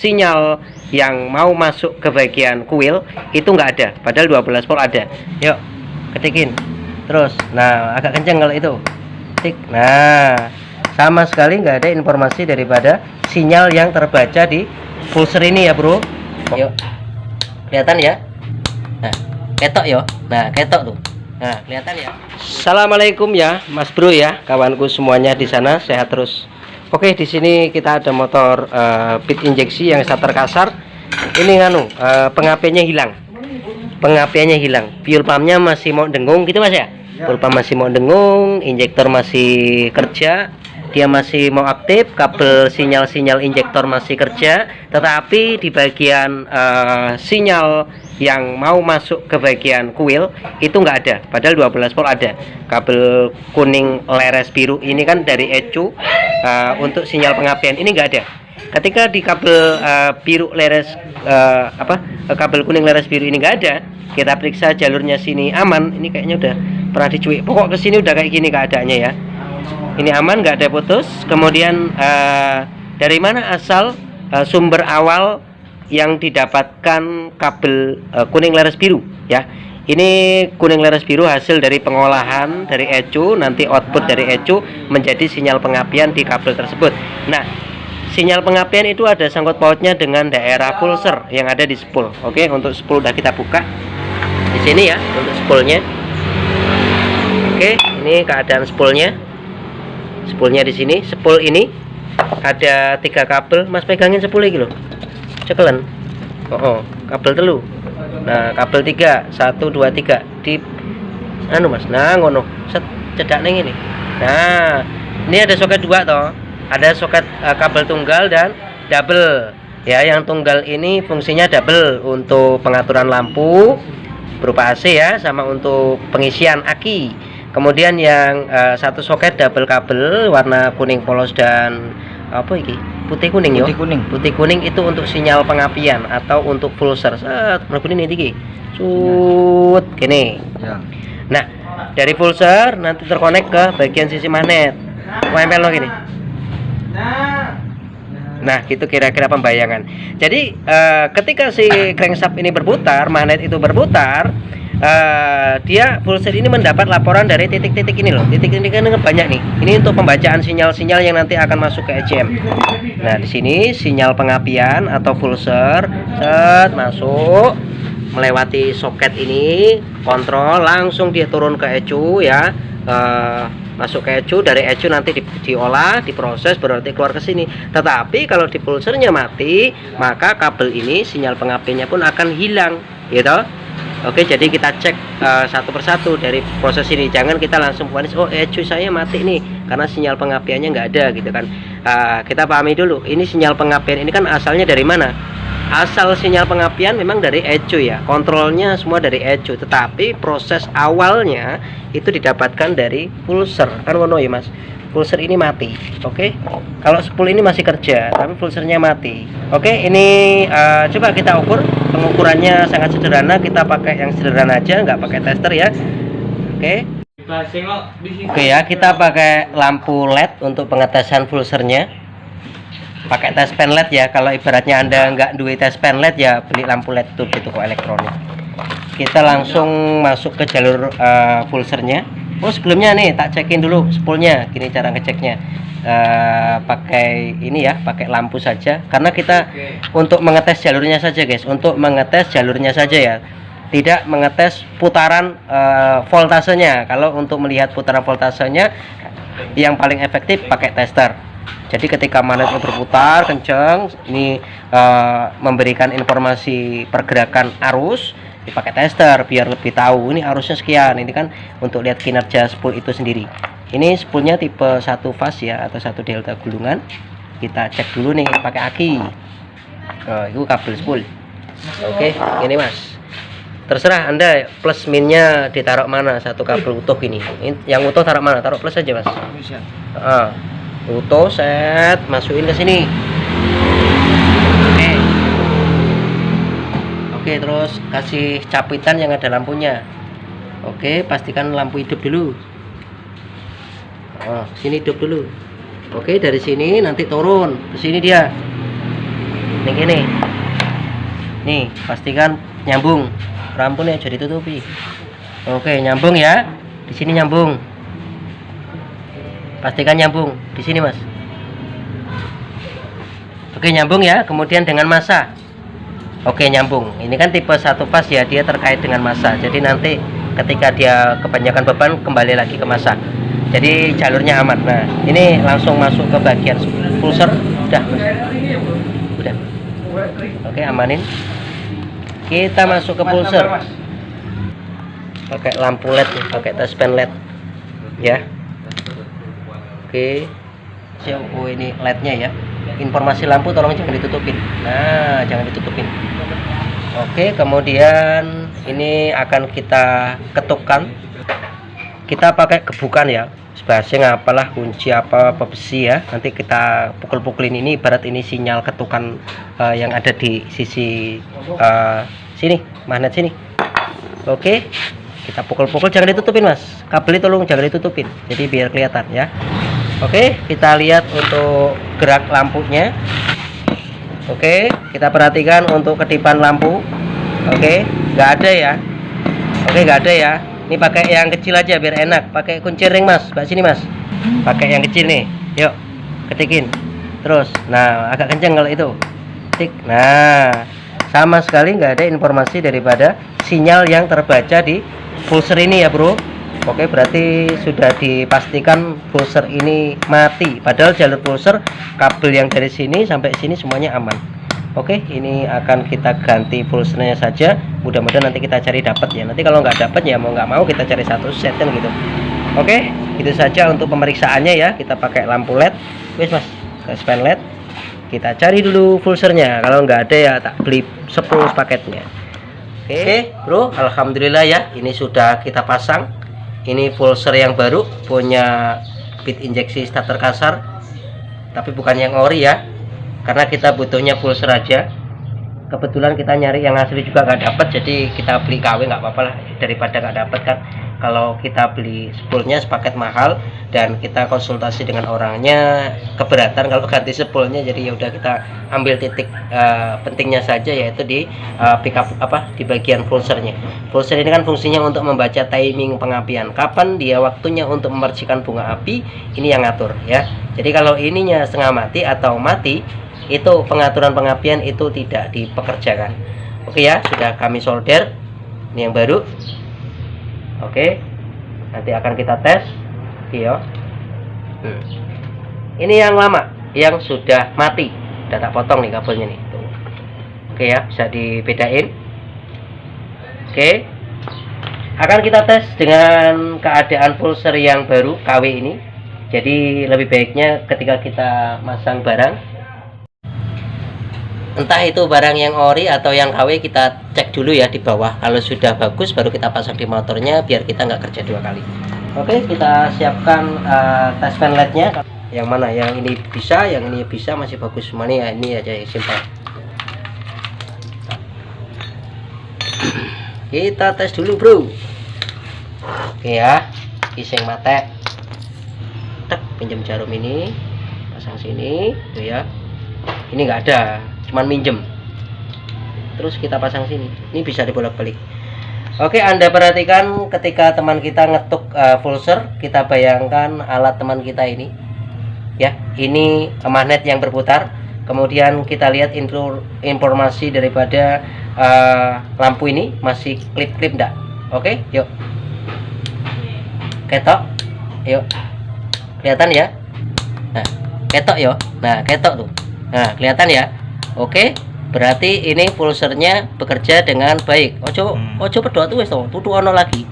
sinyal yang mau masuk ke bagian kuil itu nggak ada, padahal 12 volt ada. Yuk ketikin terus, nah agak kenceng kalau itu tik. Nah sama sekali nggak ada informasi daripada sinyal yang terbaca di pulser ini ya bro. Yuk kelihatan ya, nah ketok ya, nah ketok tuh, nah kelihatan ya. Assalamualaikum ya mas bro ya, kawanku semuanya di sana sehat terus. Oke, di sini kita ada motor pit injeksi yang starter kasar. Ini pengapiannya hilang. Pengapiannya hilang. Fuel pumpnya masih mau dengung gitu mas ya? Fuel pump masih mau dengung, injektor masih kerja, dia masih mau aktif, kabel sinyal injektor masih kerja, tetapi di bagian sinyal yang mau masuk ke bagian kuil itu nggak ada, padahal 12 volt ada. Kabel kuning leres biru ini kan dari ECU untuk sinyal pengapian ini nggak ada. Ketika di kabel biru leres kabel kuning leres biru ini nggak ada, kita periksa jalurnya sini aman. Ini kayaknya udah pernah dicuik, pokok kesini udah kayak gini keadaannya ya. Ini aman, nggak ada putus. Kemudian dari mana asal sumber awal yang didapatkan kabel kuning leres biru ya? Ini kuning leres biru hasil dari pengolahan dari ECU, nanti output dari ECU menjadi sinyal pengapian di kabel tersebut. Nah, sinyal pengapian itu ada sangkut pautnya dengan daerah pulser yang ada di spool. Oke, untuk spool udah kita buka di sini ya, untuk spoolnya. Oke, ini keadaan spoolnya. Spoolnya di sini. Spool ini ada 3 kabel. Mas pegangin spool lagi loh. Cekelan. Kabel telu. Nah, kabel 3, 1 2 3 di Mas. Nah, ngono. Cedak neng ini. Nah, ini ada soket 2 toh. Ada soket kabel tunggal dan double. Ya, yang tunggal ini fungsinya double untuk pengaturan lampu berupa AC ya, sama untuk pengisian aki. Kemudian yang satu soket double kabel warna kuning polos dan apa ini? Putih kuning ya. Putih kuning itu untuk sinyal pengapian atau untuk full ser. Kuning ini tinggi. Cut gini. Ya. Nah, dari full ser nanti terkonek ke bagian sisi magnet. Tempel lo gini. Nah, gitu kira-kira pembayangan. Jadi ketika si crankshaft ini berputar, magnet itu berputar, dia full set ini mendapat laporan dari titik-titik ini loh. Titik-titik ini banyak nih. Ini untuk pembacaan sinyal-sinyal yang nanti akan masuk ke ECM. Nah, di sini sinyal pengapian atau full set masuk melewati soket ini, kontrol langsung dia turun ke ECU ya. Masuk ke ECU, dari ECU nanti diolah, diproses, berarti keluar ke sini. Tetapi kalau di pulsernya mati, maka kabel ini sinyal pengapiannya pun akan hilang, gitu. Oke, jadi kita cek satu persatu dari proses ini. Jangan kita langsung vonis, oh ECU saya mati nih karena sinyal pengapiannya nggak ada, gitu kan. Kita pahami dulu, ini sinyal pengapian ini kan asalnya dari mana? Asal sinyal pengapian memang dari ECU ya, kontrolnya semua dari ECU, tetapi proses awalnya itu didapatkan dari pulser kan wono ya mas. Pulser ini mati. Oke, kalau spool ini masih kerja tapi pulsernya mati. Oke, ini coba kita ukur. Pengukurannya sangat sederhana, kita pakai yang sederhana aja, nggak pakai tester ya. Oke, ya, kita pakai lampu LED untuk pengetesan pulsernya. Pakai tes pen LED ya. Kalau ibaratnya Anda nggak duit tes pen LED ya beli lampu LED tuh di toko elektronik. Kita langsung masuk ke jalur pulsernya. Oh, sebelumnya nih tak cekin dulu spoolnya. Gini cara ngeceknya. Pakai ini ya, pakai lampu saja karena kita untuk mengetes jalurnya saja guys, untuk mengetes jalurnya saja ya, tidak mengetes putaran voltasenya. Kalau untuk melihat putaran voltasenya yang paling efektif pakai tester. Jadi ketika magnetnya berputar kenceng, ini memberikan informasi pergerakan arus, dipakai tester biar lebih tahu ini arusnya sekian. Ini kan untuk lihat kinerja spool itu sendiri. Ini spoolnya tipe 1 fase ya, atau 1 delta gulungan. Kita cek dulu nih pakai aki. Itu kabel spool. Oke, ini mas. Terserah Anda plus minnya ditaruh mana, satu kabel utuh ini. Yang utuh taruh mana? Taruh plus aja mas. Utuh set, masukin ke sini. Oke, terus kasih capitan yang ada lampunya. Oke, pastikan lampu hidup dulu. Sini hidup dulu. Oke, dari sini nanti turun ke sini dia. Ini nih, pastikan nyambung, rampunya jadi tutupi. Oke, nyambung ya, di sini nyambung, pastikan nyambung di sini mas. Oke, nyambung ya. Kemudian dengan massa. Oke, nyambung. Ini kan tipe 1 fase ya, dia terkait dengan massa. Jadi nanti ketika dia kebanyakan beban kembali lagi ke massa. Jadi jalurnya aman. Nah, ini langsung masuk ke bagian pulser. Udah, mas. Udah. Oke, amanin. Kita masuk ke pulser. Pakai lampu LED nih, pakai touchpen LED. Ya. Oke. Oh, ini LED-nya ya. Informasi lampu tolong jangan ditutupin. Nah, jangan ditutupin. Oke, kemudian ini akan kita ketukkan. Kita pakai gebukan ya. Sebasing apalah, kunci apa besi ya. Nanti kita pukul-pukulin. Ini ibarat ini sinyal ketukan yang ada di sisi sini, magnet sini. Oke. Kita pukul-pukul, jangan ditutupin mas. Kabel tolong jangan ditutupin. Jadi biar kelihatan ya. Oke, kita lihat untuk gerak lampunya. Oke, kita perhatikan untuk kedipan lampu. Oke, nggak ada ya. Oke, nggak ada ya. Ini pakai yang kecil aja biar enak. Pakai kunci ring mas, mbak sini mas. Pakai yang kecil nih. Yuk, ketikin. Terus, nah agak kenceng kalau itu. Tik. Nah, sama sekali nggak ada informasi daripada sinyal yang terbaca di pulser ini ya bro. Oke, berarti sudah dipastikan pulser ini mati. Padahal jalur pulser, kabel yang dari sini sampai sini semuanya aman. Oke, ini akan kita ganti pulsernya saja. Mudah-mudahan nanti kita cari dapat ya. Nanti kalau nggak dapat ya mau nggak mau kita cari satu set kan gitu. Oke, itu saja untuk pemeriksaannya ya. Kita pakai lampu LED. Wes mas, touchpen LED. Kita cari dulu pulsernya. Kalau nggak ada ya tak beli 10 paketnya. Oke, bro, alhamdulillah ya. Ini sudah kita pasang. Ini pulser yang baru, punya bit injeksi starter kasar, tapi bukan yang ori ya, karena kita butuhnya pulser aja. Kebetulan kita nyari yang asli juga nggak dapat, jadi kita beli KW nggak apa-apa lah, daripada nggak dapat kan. Kalau kita beli spoolnya sepaket mahal dan kita konsultasi dengan orangnya keberatan kalau ganti spoolnya, jadi ya udah kita ambil titik pentingnya saja, yaitu di pickup di bagian pulsernya. Pulser ini kan fungsinya untuk membaca timing pengapian, kapan dia waktunya untuk memercikan bunga api, ini yang ngatur ya. Jadi kalau ininya setengah mati atau mati, itu pengaturan pengapian itu tidak dipekerjakan. Oke ya, sudah kami solder. Ini yang baru. Oke, nanti akan kita tes. Iya. Ini yang lama, yang sudah mati. Udah tak potong nih kabelnya nih. Tuh. Oke ya, bisa dibedain. Oke. Akan kita tes dengan keadaan pulser yang baru KW ini. Jadi lebih baiknya ketika kita masang barang, entah itu barang yang ori atau yang KW, kita cek dulu ya di bawah. Kalau sudah bagus baru kita pasang di motornya, biar kita nggak kerja 2 kali. Oke, kita siapkan touchpen LED-nya. Yang mana? Yang ini bisa, yang ini bisa, masih bagus semua nih ya. Ini aja yang simpel. Kita tes dulu bro. Oke ya, iseng mate. Tek, pinjam jarum ini, pasang sini, tuh ya. Ini nggak ada, cuman minjem. Terus kita pasang sini. Ini bisa dibolak-balik. Oke, Anda perhatikan ketika teman kita ngetuk pulser, kita bayangkan alat teman kita ini. Ya, ini magnet yang berputar. Kemudian kita lihat informasi daripada lampu ini masih klip-klip enggak. Oke, yuk. Ketok. Yuk. Kelihatan ya? Nah, ketok yo. Nah, ketok tuh. Nah, kelihatan ya? Oke. Berarti ini pulsernya bekerja dengan baik. Ojo pedot tuh wis to, tutu ono lagi.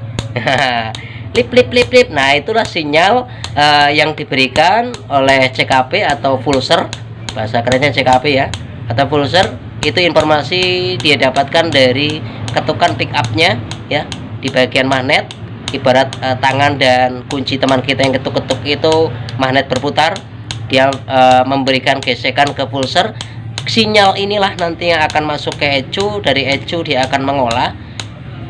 Lip. Nah, itulah sinyal yang diberikan oleh CKP atau pulser. Bahasa kerennya CKP ya. Atau pulser, itu informasi dia dapatkan dari ketukan pick up-nya ya, di bagian magnet. Ibarat tangan dan kunci teman kita yang ketuk-ketuk itu magnet berputar. Dia memberikan gesekan ke pulser. Sinyal inilah nanti yang akan masuk ke ECU. Dari ECU dia akan mengolah,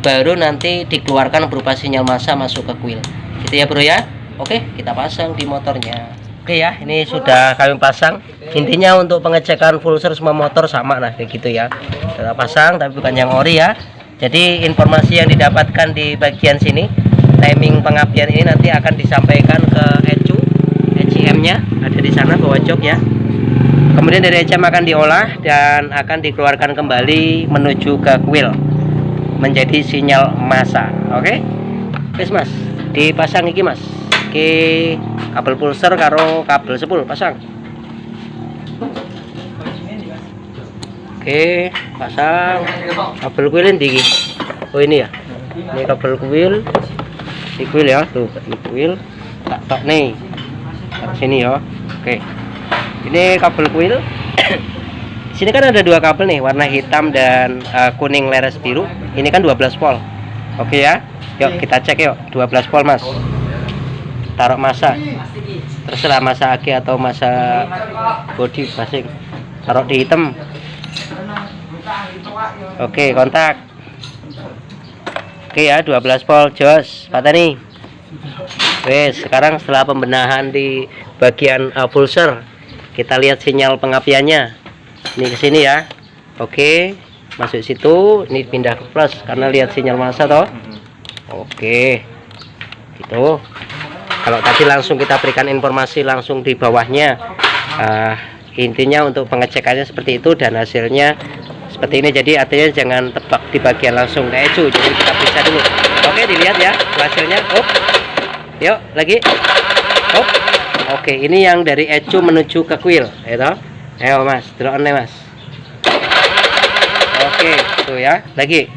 baru nanti dikeluarkan berupa sinyal massa masuk ke kuil. Gitu ya bro ya. Oke, kita pasang di motornya. Oke ya, ini sudah kami pasang. Intinya untuk pengecekan full ser semua motor sama lah kayak gitu ya. Kita pasang tapi bukan yang ori ya. Jadi informasi yang didapatkan di bagian sini, timing pengapian ini nanti akan disampaikan ke ECU, ECM-nya ada di sana bawah jok ya. Kemudian dari ECM akan diolah dan akan dikeluarkan kembali menuju ke kuil menjadi sinyal massa. Oke, Mas, dipasang iki Mas. Oke, kabel pulser karo kabel sepul pasang. Oke, pasang kabel kuil ini. Oh ini ya, ini kabel kuil, si kuil ya, tuh ini kuil, tak tok nih, taruh sini ya. Oke, ini kabel kuil. Di sini kan ada dua kabel nih, warna hitam dan kuning leres biru. Ini kan 12 volt. Oke ya, yuk kita cek yuk, 12 volt Mas. Taruh massa, terserah massa aki atau massa body basing, taruh di hitam. Oke, kontak. Oke ya, 12 volt jos pateni. Wes, sekarang setelah pembenahan di bagian pulser, kita lihat sinyal pengapiannya. Ini ke sini ya. Oke, masuk situ, ini pindah ke plus karena lihat sinyal massa toh. Oke, gitu. Kalau tadi langsung kita berikan informasi langsung di bawahnya, intinya untuk pengecekannya seperti itu dan hasilnya seperti ini. Jadi artinya jangan tebak di bagian langsung ke ECU, jadi kita periksa dulu. Oke, dilihat ya hasilnya. Oh, yuk lagi. Oh, oke, ini yang dari ECU menuju ke kuil, ya toh. Ayo Mas, delok Mas. Oke, tuh ya, lagi.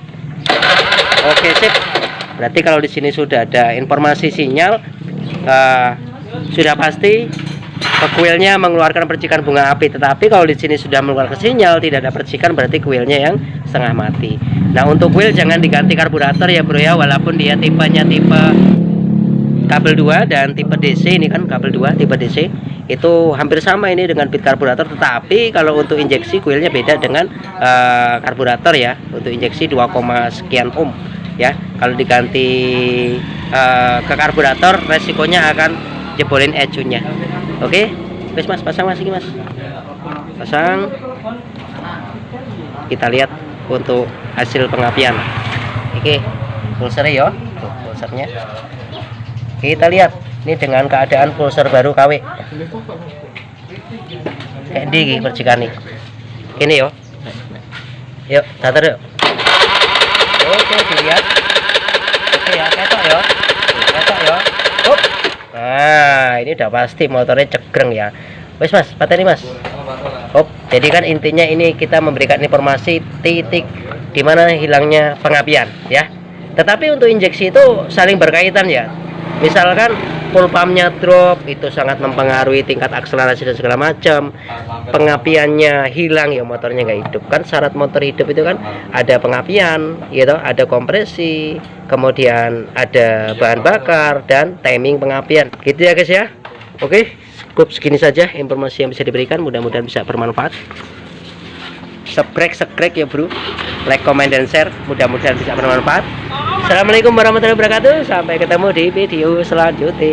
Oke, sip. Berarti kalau di sini sudah ada informasi sinyal, sudah pasti kuilnya mengeluarkan percikan bunga api. Tetapi kalau di sini sudah mengeluarkan sinyal tidak ada percikan, berarti kuilnya yang setengah mati. Nah, untuk kuil jangan diganti karburator ya bro ya, walaupun dia tipenya tipe kabel 2 dan tipe DC. Ini kan kabel 2 tipe DC itu hampir sama ini dengan bit karburator, tetapi kalau untuk injeksi kuilnya beda dengan karburator ya. Untuk injeksi 2, sekian ohm ya. Kalau diganti ke karburator resikonya akan jebolin ECU-nya. Oke, wes Mas, pasang Mas, ini Mas, pasang. Kita lihat untuk hasil pengapian. Oke, pulser ya, tuh pulsernya. Kita lihat ini dengan keadaan pulser baru KW. Kayak di percikan nih. Ini yo. Yuk, datar yuk. Oke, dilihat. Oke ya, ketok ya. Ketok ya. Up. Nah, ini udah pasti motornya cegreng ya. Wes Mas, pateni Mas. Hop, jadi kan intinya ini kita memberikan informasi titik di mana hilangnya pengapian ya. Tetapi untuk injeksi itu saling berkaitan ya. Misalkan full pumpnya drop, itu sangat mempengaruhi tingkat akselerasi dan segala macam. Pengapiannya hilang ya, motornya nggak hidup. Kan syarat motor hidup itu kan ada pengapian, gitu, ada kompresi, kemudian ada bahan bakar dan timing pengapian. Gitu ya guys ya. Oke, cukup segini saja informasi yang bisa diberikan. Mudah-mudahan bisa bermanfaat. Subscribe ya bro, like, comment, dan share. Mudah-mudahan bisa bermanfaat. Assalamualaikum warahmatullahi wabarakatuh. Sampai ketemu di video selanjutnya.